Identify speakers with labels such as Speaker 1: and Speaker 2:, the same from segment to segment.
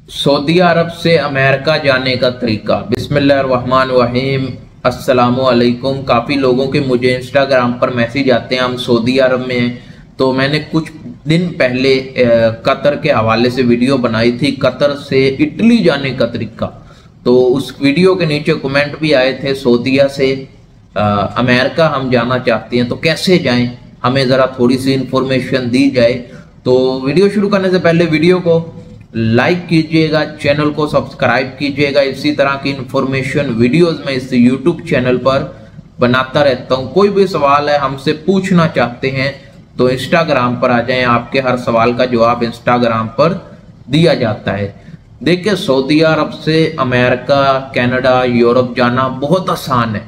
Speaker 1: Saudi अरब से America जाने का तरीका। बिस्मिल्लाहिर्रहमानिर्रहीम, अस्सलामु अलैकुम। काफ़ी लोगों के मुझे इंस्टाग्राम पर मैसेज आते हैं, हम सऊदी अरब में हैं। तो मैंने कुछ दिन पहले कतर के हवाले से वीडियो बनाई थी, कतर से इटली जाने का तरीका। तो उस वीडियो के नीचे कमेंट भी आए थे, सऊदीया से अमेरिका हम जाना चाहते हैं तो कैसे जाएं, हमें ज़रा थोड़ी सी इंफॉर्मेशन दी जाए। तो वीडियो शुरू करने से पहले वीडियो को लाइक कीजिएगा, चैनल को सब्सक्राइब कीजिएगा। इसी तरह की इंफॉर्मेशन वीडियोस मैं इस यूट्यूब चैनल पर बनाता रहता हूं। कोई भी सवाल है हमसे पूछना चाहते हैं तो इंस्टाग्राम पर आ जाएं, आपके हर सवाल का जवाब इंस्टाग्राम पर दिया जाता है। देखिए, सऊदी अरब से अमेरिका, कनाडा, यूरोप जाना बहुत आसान है,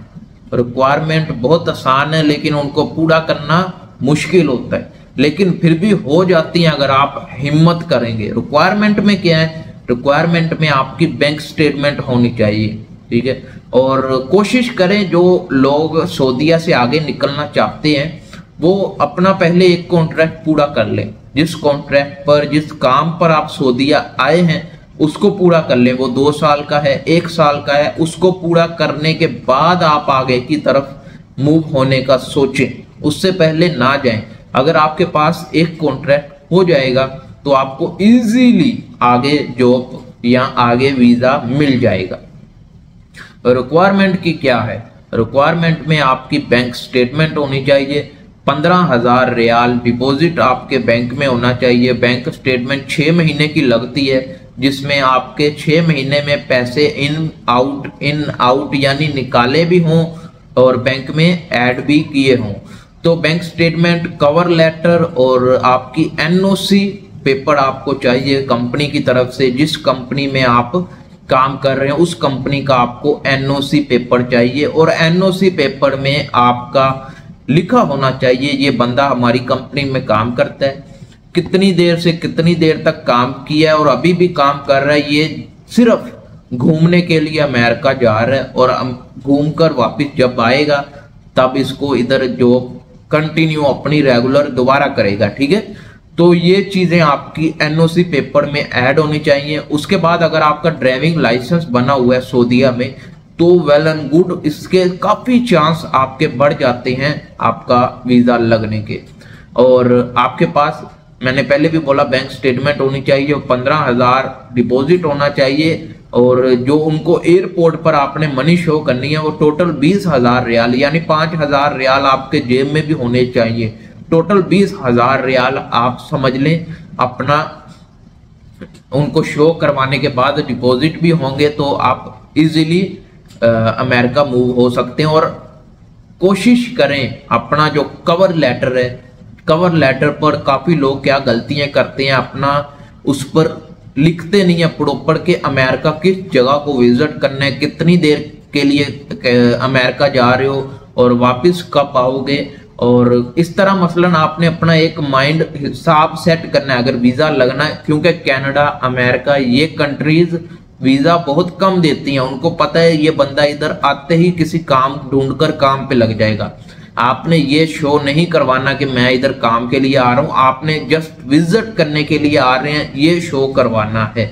Speaker 1: रिक्वायरमेंट बहुत आसान है, लेकिन उनको पूरा करना मुश्किल होता है। लेकिन फिर भी हो जाती हैं अगर आप हिम्मत करेंगे। रिक्वायरमेंट में क्या है? रिक्वायरमेंट में आपकी बैंक स्टेटमेंट होनी चाहिए, ठीक है। और कोशिश करें, जो लोग सऊदीया से आगे निकलना चाहते हैं वो अपना पहले एक कॉन्ट्रैक्ट पूरा कर लें। जिस कॉन्ट्रैक्ट पर, जिस काम पर आप सऊदीया आए हैं उसको पूरा कर लें। वो 2 साल का है, 1 साल का है, उसको पूरा करने के बाद आप आगे की तरफ मूव होने का सोचें, उससे पहले ना जाएं। अगर आपके पास एक कॉन्ट्रैक्ट हो जाएगा तो आपको इजीली आगे जॉब या आगे वीजा मिल जाएगा। रिक्वायरमेंट की क्या है? रिक्वायरमेंट में आपकी बैंक स्टेटमेंट होनी चाहिए, 15,000 रियाल डिपॉजिट आपके बैंक में होना चाहिए। बैंक स्टेटमेंट 6 महीने की लगती है, जिसमें आपके 6 महीने में पैसे इन आउट यानी निकाले भी हों और बैंक में ऐड भी किए हों। तो बैंक स्टेटमेंट, कवर लेटर और आपकी एनओसी पेपर आपको चाहिए कंपनी की तरफ से। जिस कंपनी में आप काम कर रहे हैं उस कंपनी का आपको एनओसी पेपर चाहिए, और एनओसी पेपर में आपका लिखा होना चाहिए ये बंदा हमारी कंपनी में काम करता है, कितनी देर से कितनी देर तक काम किया है और अभी भी काम कर रहा है। ये सिर्फ घूमने के लिए अमेरिका जा रहा है और घूमकर वापस जब आएगा तब इसको इधर जॉब कंटिन्यू अपनी रेगुलर दोबारा करेगा, ठीक है। तो ये चीजें आपकी एनओसी पेपर में ऐड होनी चाहिए। उसके बाद अगर आपका ड्राइविंग लाइसेंस बना हुआ है सऊदीया में तो वेल एंड गुड, इसके काफी चांस आपके बढ़ जाते हैं आपका वीजा लगने के। और आपके पास, मैंने पहले भी बोला, बैंक स्टेटमेंट होनी चाहिए, 15,000 डिपॉजिट होना चाहिए, और जो उनको एयरपोर्ट पर आपने मनी शो करनी है वो टोटल 20,000 रियाल यानी 5,000 रियाल आपके जेब में भी होने चाहिए। टोटल 20,000 रियाल आप समझ लें अपना। उनको शो करवाने के बाद डिपॉजिट भी होंगे तो आप इजीली अमेरिका मूव हो सकते हैं। और कोशिश करें अपना जो कवर लेटर है, कवर लेटर पर काफी लोग क्या गलतियां करते हैं, अपना उस पर लिखते नहीं है प्रॉपर के अमेरिका किस जगह को विजिट करना है, कितनी देर के लिए अमेरिका जा रहे हो और वापस कब आओगे। और इस तरह मसलन आपने अपना एक माइंड हिसाब सेट करना है अगर वीजा लगना है, क्योंकि कनाडा, अमेरिका ये कंट्रीज वीजा बहुत कम देती हैं। उनको पता है ये बंदा इधर आते ही किसी काम ढूंढकर काम पे लग जाएगा। आपने ये शो नहीं करवाना कि मैं इधर काम के लिए आ रहा हूं, आपने जस्ट विजिट करने के लिए आ रहे हैं ये शो करवाना है।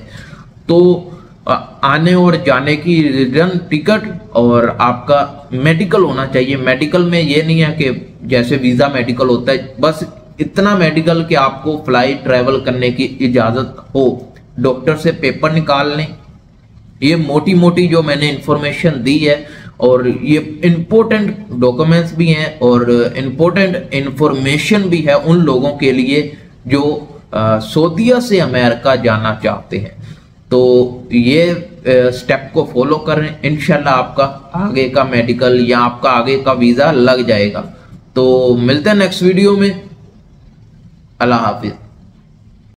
Speaker 1: तो आने और जाने की रिटर्न टिकट और आपका मेडिकल होना चाहिए। मेडिकल में ये नहीं है कि जैसे वीजा मेडिकल होता है, बस इतना मेडिकल कि आपको फ्लाइट ट्रैवल करने की इजाजत हो, डॉक्टर से पेपर निकाल लें। ये मोटी मोटी जो मैंने इंफॉर्मेशन दी है, और ये इम्पोर्टेंट डॉक्यूमेंट्स भी हैं और इम्पोर्टेंट इंफॉर्मेशन भी है उन लोगों के लिए जो सऊदीया से अमेरिका जाना चाहते हैं। तो ये स्टेप को फॉलो करें, इंशाल्लाह आपका आगे का मेडिकल या आपका आगे का वीजा लग जाएगा। तो मिलते हैं नेक्स्ट वीडियो में। अल्लाह हाफिज।